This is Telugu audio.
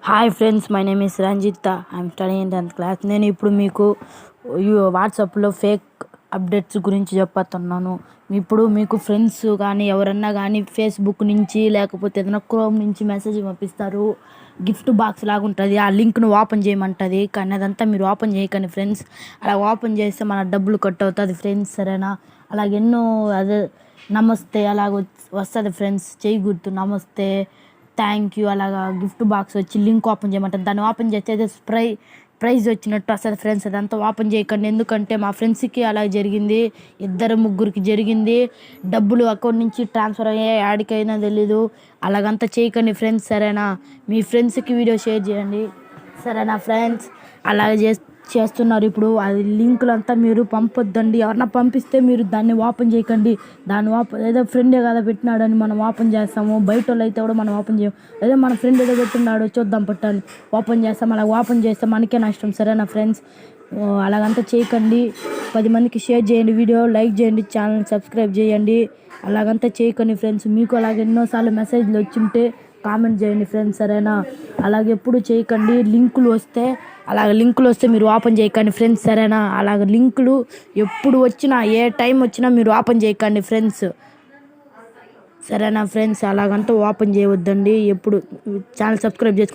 Hi friends, my name is Ranjitha. I'm studying in 10th class. నేను ఇప్పుడు మీకు వాట్సాప్లో ఫేక్ అప్డేట్స్ గురించి చెప్పతున్నాను. ఇప్పుడు మీకు ఫ్రెండ్స్ కానీ ఎవరన్నా కానీ ఫేస్బుక్ నుంచి లేకపోతే ఏదైనా క్రోమ్ నుంచి మెసేజ్ పంపిస్తారు. గిఫ్ట్ బాక్స్ లాగా ఉంటుంది, ఆ లింక్ను ఓపెన్ చేయమంటుంది. కానీ అదంతా మీరు ఓపెన్ చేయకండి ఫ్రెండ్స్. అలా ఓపెన్ చేస్తే మన డబ్బులు కట్ అవుతుంది ఫ్రెండ్స్, సరేనా? అలాగే ఎన్నో అదే నమస్తే అలాగ వస్తుంది ఫ్రెండ్స్, చేయకూడదు. నమస్తే, థ్యాంక్ యూ అలాగా గిఫ్ట్ బాక్స్ వచ్చి లింక్ ఓపెన్ చేయమంటారు. దాన్ని ఓపెన్ చేస్తే అదే ప్రైజ్ వచ్చినట్టు వస్తుంది ఫ్రెండ్స్. అదంతా ఓపెన్ చేయకండి, ఎందుకంటే మా ఫ్రెండ్స్కి అలా జరిగింది, 2-3 జరిగింది. డబ్బులు అకౌంట్ నుంచి ట్రాన్స్ఫర్ అయ్యాయి, యాడికైనా తెలీదు. అలాగంతా చేయకండి ఫ్రెండ్స్, సరేనా? మీ ఫ్రెండ్స్కి వీడియో షేర్ చేయండి, సరేనా ఫ్రెండ్స్? అలాగే చేస్తున్నారు ఇప్పుడు. అది లింకులు అంతా మీరు పంపొద్దండి. ఎవరన్నా పంపిస్తే మీరు దాన్ని ఓపెన్ చేయకండి. దాన్ని ఏదో ఫ్రెండే కదా పెట్టినాడని మనం ఓపెన్ చేస్తాము. బయట వాళ్ళు అయితే కూడా మనం ఓపెన్ చేయము. ఏదో మన ఫ్రెండ్ ఏదో పెట్టినాడు చూద్దాం పట్టని ఓపెన్ చేస్తాం. అలా ఓపెన్ చేస్తే మనకే నష్టం, సరేనా ఫ్రెండ్స్? అలాగంతా చేయకండి. 10 మందికి షేర్ చేయండి, వీడియో లైక్ చేయండి, ఛానల్ సబ్స్క్రైబ్ చేయండి. అలాగంతా చేయకండి ఫ్రెండ్స్. మీకు అలాగే ఎన్నోసార్లు మెసేజ్లు వచ్చింటే కామెంట్ చేయండి ఫ్రెండ్స్, సరేనా? అలాగే ఎప్పుడు చేయకండి. లింకులు వస్తే మీరు ఓపెన్ చేయకండి ఫ్రెండ్స్, సరేనా? అలాగ లింకులు ఎప్పుడు వచ్చినా ఏ టైం వచ్చినా మీరు ఓపెన్ చేయకండి ఫ్రెండ్స్, సరేనా ఫ్రెండ్స్? అలాగంతా ఓపెన్ చేయవద్దండి. ఎప్పుడు ఛానల్ సబ్స్క్రైబ్ చేసుకోండి.